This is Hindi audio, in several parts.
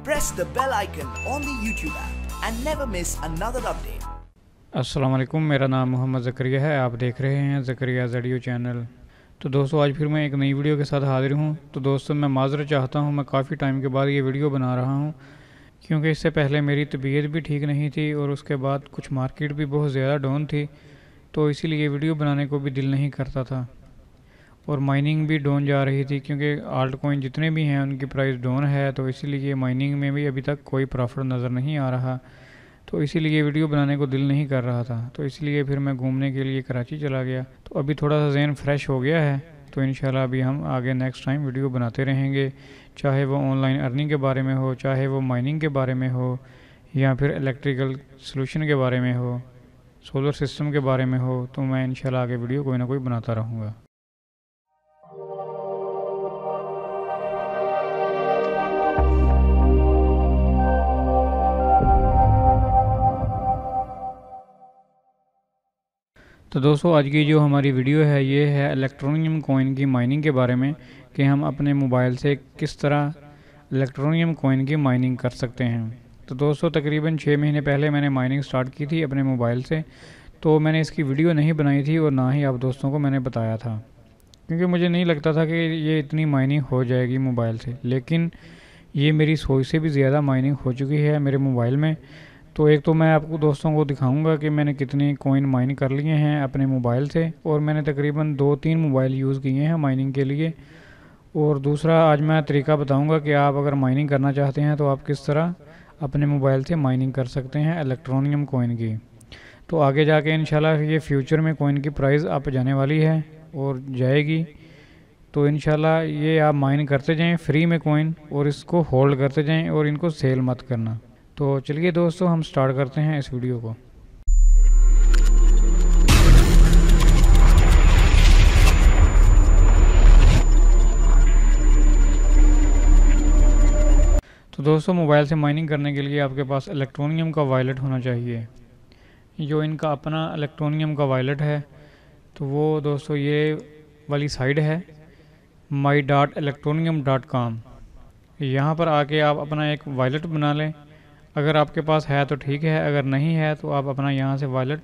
Press the bell icon on the YouTube app and never miss another update. अस्सलाम वालेकुम, मेरा नाम मोहम्मद ज़करिया है। आप देख रहे हैं ज़करिया ज़ेडियो चैनल। तो दोस्तों, आज फिर मैं एक नई वीडियो के साथ हाजिर हूं। तो दोस्तों, मैं माज़रत चाहता हूं, मैं काफ़ी टाइम के बाद ये वीडियो बना रहा हूं, क्योंकि इससे पहले मेरी तबीयत भी ठीक नहीं थी और उसके बाद कुछ मार्केट भी बहुत ज़्यादा डाउन थी, तो इसीलिए वीडियो बनाने को भी दिल नहीं करता था। और माइनिंग भी डाउन जा रही थी, क्योंकि आल्ट कॉइन जितने भी हैं उनकी प्राइस डाउन है, तो इसीलिए माइनिंग में भी अभी तक कोई प्रॉफिट नज़र नहीं आ रहा। तो इसीलिए वीडियो बनाने को दिल नहीं कर रहा था। तो इसलिए फिर मैं घूमने के लिए कराची चला गया। तो अभी थोड़ा सा जहन फ्रेश हो गया है, तो इंशाल्लाह अभी हम आगे नेक्स्ट टाइम वीडियो बनाते रहेंगे, चाहे वो ऑनलाइन अर्निंग के बारे में हो, चाहे वो माइनिंग के बारे में हो, या फिर इलेक्ट्रिकल सोल्यूशन के बारे में हो, सोलर सिस्टम के बारे में हो। तो मैं इंशाल्लाह आगे वीडियो कोई ना कोई बनाता रहूँगा। तो दोस्तों, आज की जो हमारी वीडियो है ये है इलेक्ट्रोनियम कॉइन की माइनिंग के बारे में, कि हम अपने मोबाइल से किस तरह इलेक्ट्रोनियम कॉइन की माइनिंग कर सकते हैं। तो दोस्तों, तकरीबन 6 महीने पहले मैंने माइनिंग स्टार्ट की थी अपने मोबाइल से। तो मैंने इसकी वीडियो नहीं बनाई थी और ना ही आप दोस्तों को मैंने बताया था, क्योंकि मुझे नहीं लगता था कि ये इतनी माइनिंग हो जाएगी मोबाइल से। लेकिन ये मेरी सोच से भी ज़्यादा माइनिंग हो चुकी है मेरे मोबाइल में। तो एक तो मैं आपको दोस्तों को दिखाऊंगा कि मैंने कितने कॉइन माइन कर लिए हैं अपने मोबाइल से, और मैंने तकरीबन 2-3 मोबाइल यूज़ किए हैं माइनिंग के लिए। और दूसरा, आज मैं तरीका बताऊंगा कि आप अगर माइनिंग करना चाहते हैं तो आप किस तरह अपने मोबाइल से माइनिंग कर सकते हैं इलेक्ट्रोनियम कॉइन की। तो आगे जाके इंशाल्लाह ये फ्यूचर में कॉइन की प्राइस अप जाने वाली है और जाएगी। तो इंशाल्लाह ये आप माइन करते जाएं फ्री में कॉइन, और इसको होल्ड करते जाएं और इनको सेल मत करना। तो चलिए दोस्तों, हम स्टार्ट करते हैं इस वीडियो को। तो दोस्तों, मोबाइल से माइनिंग करने के लिए आपके पास इलेक्ट्रोनियम का वॉलेट होना चाहिए। जो इनका अपना इलेक्ट्रोनियम का वॉलेट है, तो वो दोस्तों ये वाली साइट है my.electronium.com। यहाँ पर आके आप अपना एक वॉलेट बना लें। अगर आपके पास है तो ठीक है, अगर नहीं है तो आप अपना यहाँ से वॉलेट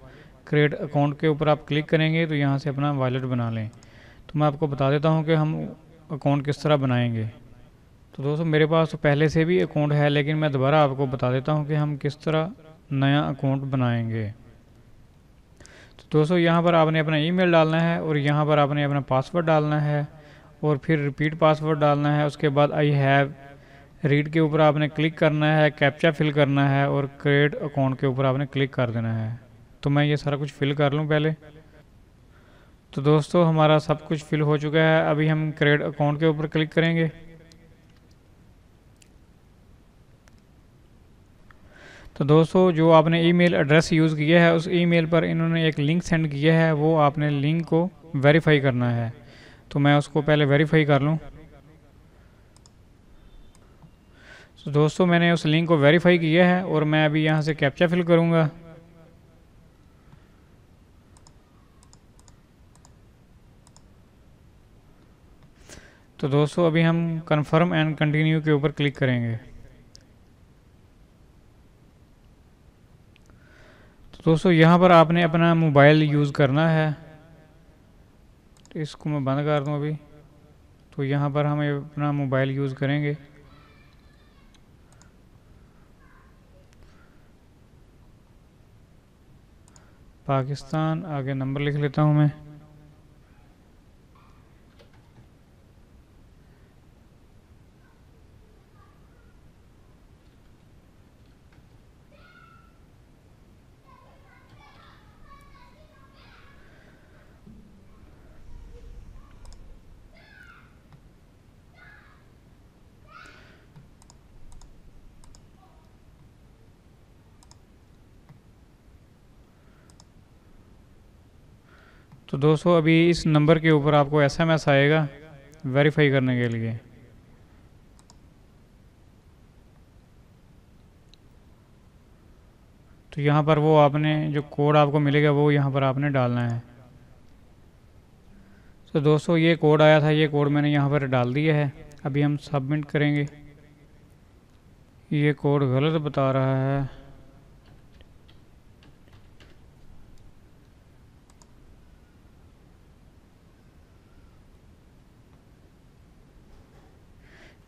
क्रिएट अकाउंट के ऊपर आप क्लिक करेंगे तो यहाँ से अपना वॉलेट बना लें। तो मैं आपको बता देता हूँ कि हम अकाउंट किस तरह बनाएंगे। तो दोस्तों, मेरे पास तो पहले से भी अकाउंट है, लेकिन मैं दोबारा आपको बता देता हूँ कि हम किस तरह नया अकाउंट बनाएंगे। तो दोस्तों, यहाँ पर आपने अपना ईमेल डालना है, और यहाँ पर आपने अपना पासवर्ड डालना है, और फिर रिपीट पासवर्ड डालना है। उसके बाद आई हैव रीड के ऊपर आपने क्लिक करना है, कैप्चा फिल करना है, और क्रिएट अकाउंट के ऊपर आपने क्लिक कर देना है। तो मैं ये सारा कुछ फिल कर लूँ पहले। तो दोस्तों, हमारा सब कुछ फिल हो चुका है। अभी हम क्रिएट अकाउंट के ऊपर क्लिक करेंगे। तो दोस्तों, जो आपने ईमेल एड्रेस यूज़ किया है उस ईमेल पर इन्होंने एक लिंक सेंड किया है, वो आपने लिंक को वेरीफाई करना है। तो मैं उसको पहले वेरीफाई कर लूँ। तो दोस्तों, मैंने उस लिंक को वेरीफाई किया है, और मैं अभी यहाँ से कैप्चा फिल करूँगा। तो दोस्तों, अभी हम कंफर्म एंड कंटिन्यू के ऊपर क्लिक करेंगे। तो दोस्तों, यहाँ पर आपने अपना मोबाइल यूज़ करना है। तो इसको मैं बंद कर दूँ अभी। तो यहाँ पर हम अपना मोबाइल यूज़ करेंगे। पाकिस्तान, आगे नंबर लिख लेता हूँ मैं। तो दोस्तों, अभी इस नंबर के ऊपर आपको SMS आएगा वेरीफाई करने के लिए। तो यहाँ पर वो आपने जो कोड आपको मिलेगा वो यहाँ पर आपने डालना है। तो दोस्तों, ये कोड आया था, ये कोड मैंने यहाँ पर डाल दिया है। अभी हम सबमिट करेंगे। ये कोड गलत बता रहा है।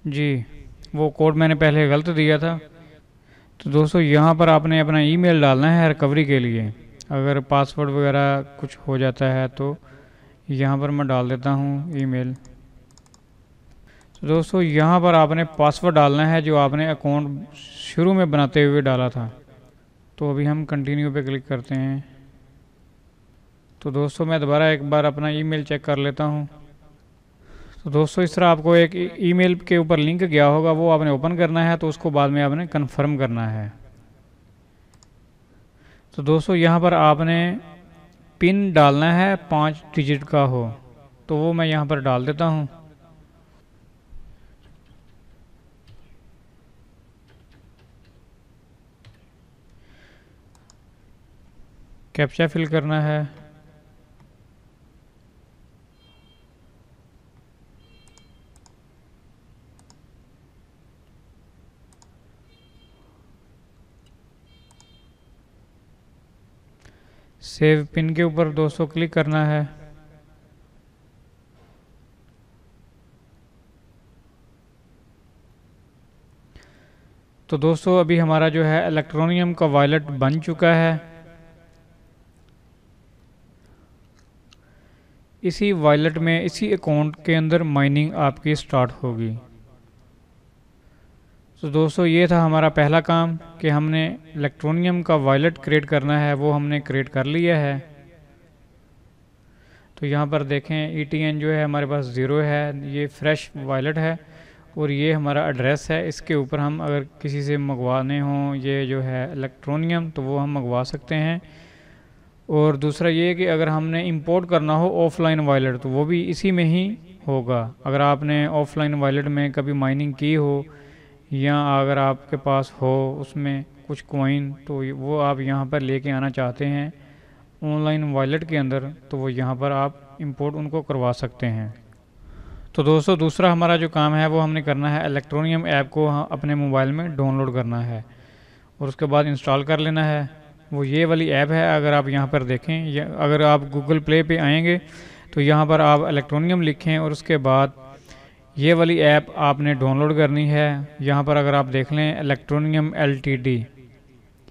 जी, वो कोड मैंने पहले गलत दिया था। तो दोस्तों यहाँ पर आपने अपना ईमेल डालना है रिकवरी के लिए। अगर पासवर्ड वगैरह कुछ हो जाता है तो यहाँ पर मैं डाल देता हूँ ईमेल। तो दोस्तों यहाँ पर आपने पासवर्ड डालना है जो आपने अकाउंट शुरू में बनाते हुए डाला था। तो अभी हम कंटिन्यू पे क्लिक करते हैं। तो दोस्तों मैं दोबारा एक बार अपना ईमेल चेक कर लेता हूँ। तो दोस्तों इस तरह आपको एक ईमेल के ऊपर लिंक गया होगा, वो आपने ओपन करना है, तो उसको बाद में आपने कंफर्म करना है। तो दोस्तों यहाँ पर आपने पिन डालना है 5 डिजिट का हो, तो वो मैं यहाँ पर डाल देता हूँ। कैप्चा फिल करना है। सेव पिन के ऊपर दोस्तों क्लिक करना है। तो दोस्तों अभी हमारा जो है इलेक्ट्रोनियम का वॉलेट बन चुका है। इसी वॉलेट में, इसी अकाउंट के अंदर माइनिंग आपकी स्टार्ट होगी। तो दोस्तों ये था हमारा पहला काम कि हमने इलेक्ट्रोनियम का वॉलेट क्रिएट करना है, वो हमने क्रिएट कर लिया है। तो यहाँ पर देखें ETN जो है हमारे पास 0 है, ये फ्रेश वॉलेट है और ये हमारा एड्रेस है। इसके ऊपर हम अगर किसी से मंगवाने हों ये जो है इलेक्ट्रोनियम, तो वो हम मंगवा सकते हैं। और दूसरा ये कि अगर हमने इंपोर्ट करना हो ऑफलाइन वॉलेट, तो वो भी इसी में ही होगा। अगर आपने ऑफलाइन वॉलेट में कभी माइनिंग की हो या अगर आपके पास हो उसमें कुछ कॉइन, तो वो आप यहाँ पर लेके आना चाहते हैं ऑनलाइन वॉलेट के अंदर, तो वो यहाँ पर आप इंपोर्ट उनको करवा सकते हैं। तो दोस्तों दूसरा हमारा जो काम है वो हमने करना है, इलेक्ट्रोनियम ऐप को अपने मोबाइल में डाउनलोड करना है और उसके बाद इंस्टॉल कर लेना है। वो ये वाली ऐप है, अगर आप यहाँ पर देखें, या अगर आप गूगल प्ले पे आएंगे तो यहाँ पर आप इलेक्ट्रोनियम लिखें और उसके बाद ये वाली ऐप आपने डाउनलोड करनी है। यहाँ पर अगर आप देख लें इलेक्ट्रोनियम LTD,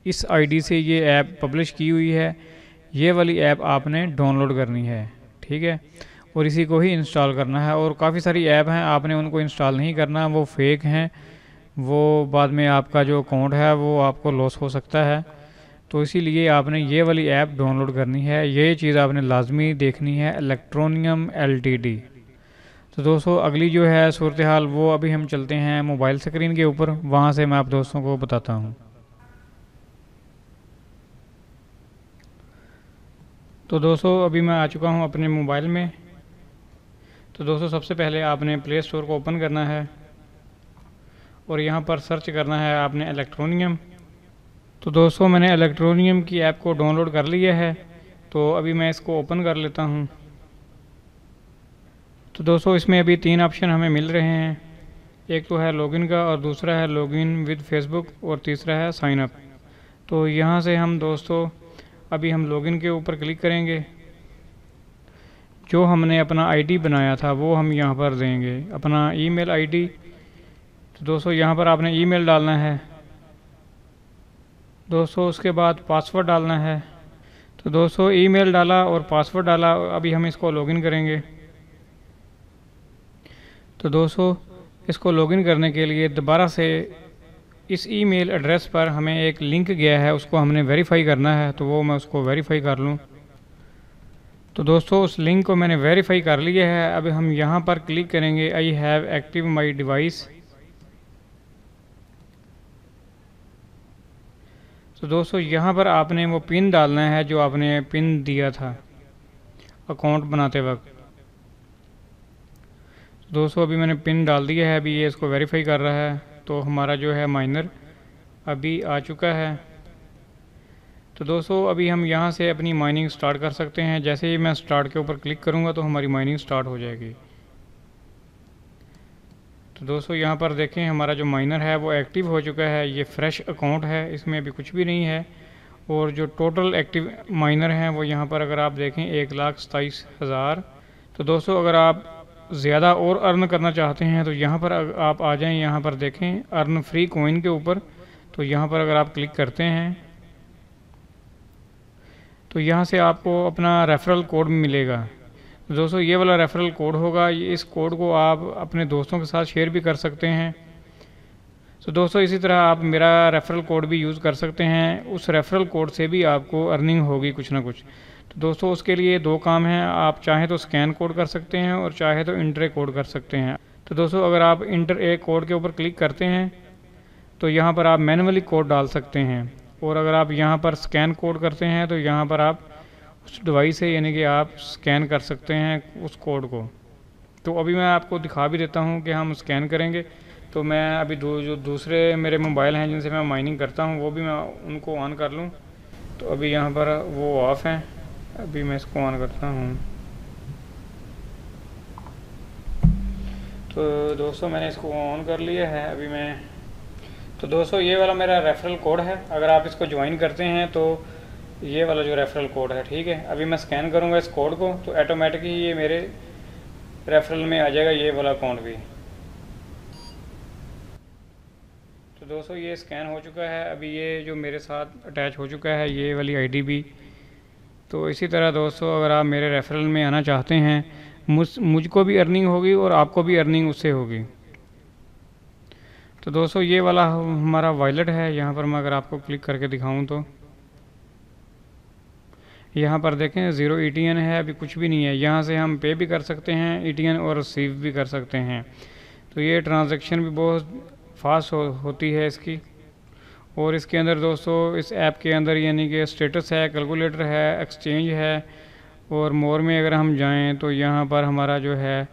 इस ID से ये ऐप पब्लिश की हुई है। ये वाली ऐप आपने डाउनलोड करनी है, ठीक है, और इसी को ही इंस्टॉल करना है। और काफ़ी सारी ऐप हैं, आपने उनको इंस्टॉल नहीं करना, वो फेक हैं, वो बाद में आपका जो अकाउंट है वो आपको लॉस हो सकता है। तो इसीलिए आपने ये वाली ऐप डाउनलोड करनी है। ये चीज़ आपने लाजमी देखनी है, इलेक्ट्रोनियम LTD। तो दोस्तों अगली जो है सूरत हाल, वो अभी हम चलते हैं मोबाइल स्क्रीन के ऊपर, वहाँ से मैं आप दोस्तों को बताता हूँ। तो दोस्तों अभी मैं आ चुका हूँ अपने मोबाइल में। तो दोस्तों सबसे पहले आपने प्ले स्टोर को ओपन करना है और यहाँ पर सर्च करना है आपने इलेक्ट्रोनियम। तो दोस्तों मैंने इलेक्ट्रोनियम की ऐप को डाउनलोड कर लिया है, तो अभी मैं इसको ओपन कर लेता हूँ। तो दोस्तों इसमें अभी 3 ऑप्शन हमें मिल रहे हैं, एक तो है लॉगिन का और दूसरा है लॉगिन विद फेसबुक और तीसरा है साइन अप। तो यहाँ से हम दोस्तों अभी हम लॉगिन के ऊपर क्लिक करेंगे। जो हमने अपना ID बनाया था वो हम यहाँ पर देंगे, अपना ईमेल ID। तो दोस्तों यहाँ पर आपने ईमेल डालना है दोस्तों, उसके बाद पासवर्ड डालना है। तो दोस्तों ईमेल डाला और पासवर्ड डाला, अभी हम इसको लॉगिन करेंगे। तो दोस्तों इसको लॉगिन करने के लिए दोबारा से इस ईमेल एड्रेस पर हमें एक लिंक गया है, उसको हमने वेरीफाई करना है। तो वो मैं उसको वेरीफाई कर लूँ। तो दोस्तों उस लिंक को मैंने वेरीफाई कर लिया है। अब हम यहाँ पर क्लिक करेंगे, I have active my device. तो दोस्तों यहाँ पर आपने वो पिन डालना है जो आपने पिन दिया था अकाउंट बनाते वक्त। दोस्तों अभी मैंने पिन डाल दिया है, अभी ये इसको वेरीफाई कर रहा है। तो हमारा जो है माइनर अभी आ चुका है। तो दोस्तों अभी हम यहाँ से अपनी माइनिंग स्टार्ट कर सकते हैं। जैसे ही मैं स्टार्ट के ऊपर क्लिक करूँगा तो हमारी माइनिंग स्टार्ट हो जाएगी। तो दोस्तों यहाँ पर देखें हमारा जो माइनर है वो एक्टिव हो चुका है। ये फ्रेश अकाउंट है, इसमें अभी कुछ भी नहीं है। और जो टोटल एक्टिव माइनर हैं वो यहाँ पर अगर आप देखें 1,27,000। तो दोस्तों अगर आप ज़्यादा और अर्न करना चाहते हैं तो यहाँ पर आप आ जाएं, यहाँ पर देखें अर्न फ्री कॉइन के ऊपर। तो यहाँ पर अगर आप क्लिक करते हैं तो यहाँ से आपको अपना रेफरल कोड मिलेगा। दोस्तों ये वाला रेफरल कोड होगा, इस कोड को आप अपने दोस्तों के साथ शेयर भी कर सकते हैं। तो दोस्तों इसी तरह आप मेरा रेफरल कोड भी यूज़ कर सकते हैं, उस रेफरल कोड से भी आपको अर्निंग होगी कुछ ना कुछ। तो दोस्तों उसके लिए दो काम हैं, आप चाहें तो स्कैन कोड कर सकते हैं और चाहे तो इंटर ए कोड कर सकते हैं। तो दोस्तों अगर आप इंटर ए कोड के ऊपर क्लिक करते हैं तो यहाँ पर आप मैनुअली कोड डाल सकते हैं, और अगर आप यहाँ पर स्कैन कोड करते हैं तो यहाँ पर आप उस डिवाइस से यानी कि आप स्कैन कर सकते हैं उस कोड को। तो अभी मैं आपको दिखा भी देता हूँ कि हम स्कैन करेंगे। तो मैं अभी जो दूसरे मेरे मोबाइल हैं जिनसे मैं माइनिंग करता हूँ वो भी मैं उनको ऑन कर लूँ। तो अभी यहाँ पर वो ऑफ़ हैं, अभी मैं इसको ऑन करता हूँ। तो दोस्तों मैंने इसको ऑन कर लिया है अभी मैं। तो दोस्तों ये वाला मेरा रेफरल कोड है, अगर आप इसको ज्वाइन करते हैं तो ये वाला जो रेफरल कोड है, ठीक है। अभी मैं स्कैन करूँगा इस कोड को तो ऑटोमेटिकली ये मेरे रेफरल में आ जाएगा ये वाला अकाउंट भी। तो दोस्तों ये स्कैन हो चुका है, अभी ये जो मेरे साथ अटैच हो चुका है ये वाली आईडी भी। तो इसी तरह दोस्तों अगर आप मेरे रेफरल में आना चाहते हैं, मुझको भी अर्निंग होगी और आपको भी अर्निंग उससे होगी। तो दोस्तों ये वाला हमारा वॉलेट है, यहाँ पर मैं अगर आपको क्लिक करके दिखाऊं तो यहाँ पर देखें 0 ETN है, अभी कुछ भी नहीं है। यहाँ से हम पे भी कर सकते हैं ETN और रिसीव भी कर सकते हैं। तो ये ट्रांजैक्शन भी बहुत फास्ट होती है इसकी। और इसके अंदर दोस्तों इस ऐप के अंदर यानी कि स्टेटस है, कैलकुलेटर है, एक्सचेंज है, और मोर में अगर हम जाएं तो यहाँ पर हमारा जो है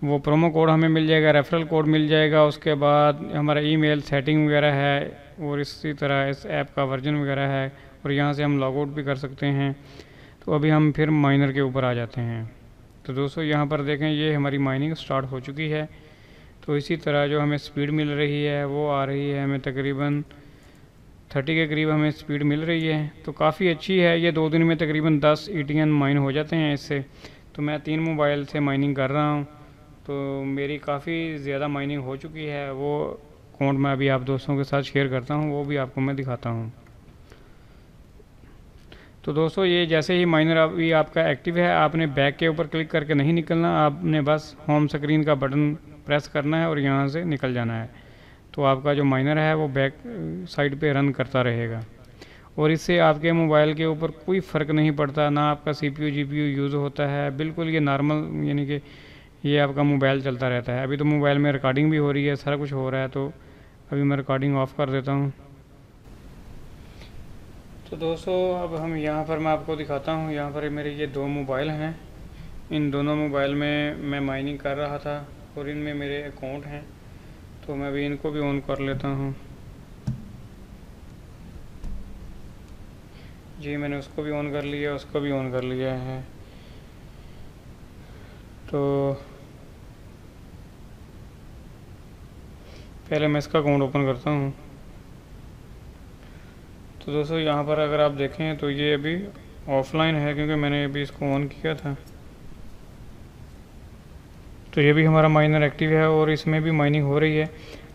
वो प्रोमो कोड हमें मिल जाएगा, रेफरल कोड मिल जाएगा। उसके बाद हमारा ईमेल सेटिंग वगैरह है, और इसी तरह इस ऐप का वर्जन वगैरह है, और यहाँ से हम लॉग आउट भी कर सकते हैं। तो अभी हम फिर माइनर के ऊपर आ जाते हैं। तो दोस्तों यहाँ पर देखें ये हमारी माइनिंग स्टार्ट हो चुकी है। तो इसी तरह जो हमें स्पीड मिल रही है वो आ रही है हमें तकरीबन 30 के करीब हमें स्पीड मिल रही है। तो काफ़ी अच्छी है, ये 2 दिन में तकरीबन 10 ETN माइन हो जाते हैं इससे। तो मैं 3 मोबाइल से माइनिंग कर रहा हूँ, तो मेरी काफ़ी ज़्यादा माइनिंग हो चुकी है। वो अकाउंट मैं अभी आप दोस्तों के साथ शेयर करता हूँ, वो भी आपको मैं दिखाता हूँ। तो दोस्तों ये जैसे ही माइनर अभी आपका एक्टिव है, आपने बैक के ऊपर क्लिक करके नहीं निकलना, आपने बस होम स्क्रीन का बटन प्रेस करना है और यहाँ से निकल जाना है। तो आपका जो माइनर है वो बैक साइड पे रन करता रहेगा, और इससे आपके मोबाइल के ऊपर कोई फ़र्क नहीं पड़ता, ना आपका CPU GPU यूज़ होता है, बिल्कुल ये नॉर्मल यानी कि ये आपका मोबाइल चलता रहता है। अभी तो मोबाइल में रिकॉर्डिंग भी हो रही है, सारा कुछ हो रहा है। तो अभी मैं रिकॉर्डिंग ऑफ़ कर देता हूँ। तो दोस्तों अब हम यहाँ पर मैं आपको दिखाता हूँ, यहाँ पर मेरे ये 2 मोबाइल हैं। इन दोनों मोबाइल में मैं माइनिंग कर रहा था और इनमें मेरे अकाउंट हैं। तो मैं अभी इनको भी ऑन कर लेता हूँ जी। मैंने उसको भी ऑन कर लिया, उसको भी ऑन कर लिया है। तो पहले मैं इसका अकाउंट ओपन करता हूँ। तो दोस्तों यहाँ पर अगर आप देखें तो ये अभी ऑफलाइन है, क्योंकि मैंने अभी इसको ऑन किया था। तो ये भी हमारा माइनर एक्टिव है और इसमें भी माइनिंग हो रही है।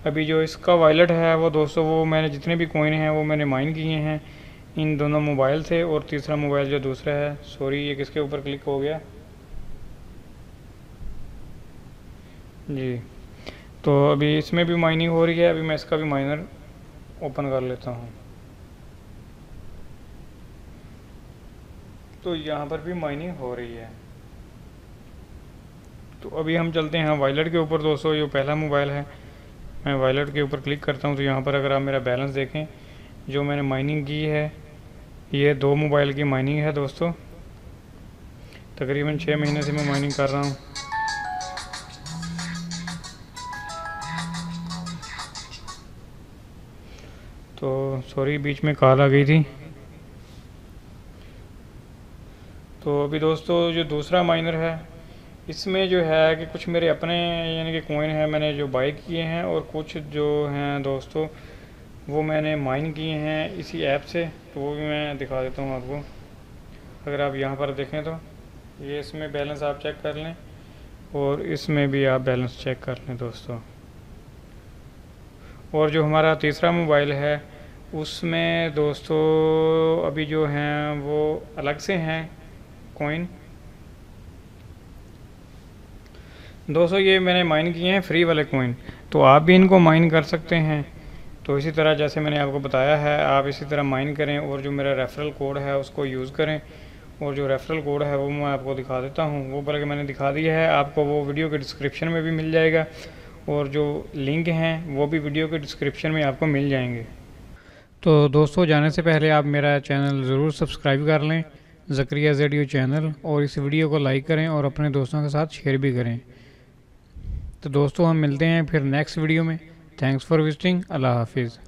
अभी जो इसका वॉलेट है वो दोस्तों वो मैंने जितने भी कॉइन हैं वो मैंने माइन किए हैं इन दोनों मोबाइल से। और तीसरा मोबाइल जो दूसरा है, सॉरी ये किसके ऊपर क्लिक हो गया जी। तो अभी इसमें भी माइनिंग हो रही है। अभी मैं इसका भी माइनर ओपन कर लेता हूँ। तो यहाँ पर भी माइनिंग हो रही है। तो अभी हम चलते हैं वॉलेट के ऊपर। दोस्तों ये पहला मोबाइल है, मैं वॉलेट के ऊपर क्लिक करता हूँ तो यहाँ पर अगर आप मेरा बैलेंस देखें जो मैंने माइनिंग की है, ये 2 मोबाइल की माइनिंग है दोस्तों। तकरीबन 6 महीने से मैं माइनिंग कर रहा हूँ। तो सॉरी बीच में कॉल आ गई थी। तो अभी दोस्तों जो दूसरा माइनर है इसमें जो है कि कुछ मेरे अपने यानी कि कॉइन हैं मैंने जो बाई किए हैं, और कुछ जो हैं दोस्तों वो मैंने माइन किए हैं इसी ऐप से, तो वो भी मैं दिखा देता हूँ आपको। अगर आप यहाँ पर देखें तो ये इसमें बैलेंस आप चेक कर लें, और इसमें भी आप बैलेंस चेक कर लें दोस्तों। और जो हमारा तीसरा मोबाइल है उसमें दोस्तों अभी जो हैं वो अलग से हैं कॉइन दोस्तों। ये मैंने माइन किए हैं फ्री वाले कॉइन, तो आप भी इनको माइन कर सकते हैं। तो इसी तरह जैसे मैंने आपको बताया है आप इसी तरह माइन करें, और जो मेरा रेफरल कोड है उसको यूज़ करें। और जो रेफरल कोड है वो मैं आपको दिखा देता हूँ, वो बल्कि मैंने दिखा दिया है आपको, वो वीडियो के डिस्क्रिप्शन में भी मिल जाएगा, और जो लिंक हैं वो भी वीडियो के डिस्क्रिप्शन में आपको मिल जाएंगे। तो दोस्तों जाने से पहले आप मेरा चैनल ज़रूर सब्सक्राइब कर लें, ज़करिया ज़ेड चैनल, और इस वीडियो को लाइक करें और अपने दोस्तों के साथ शेयर भी करें। तो दोस्तों हम मिलते हैं फिर नेक्स्ट वीडियो में। Thanks for visiting. अल्लाह हाफिज़।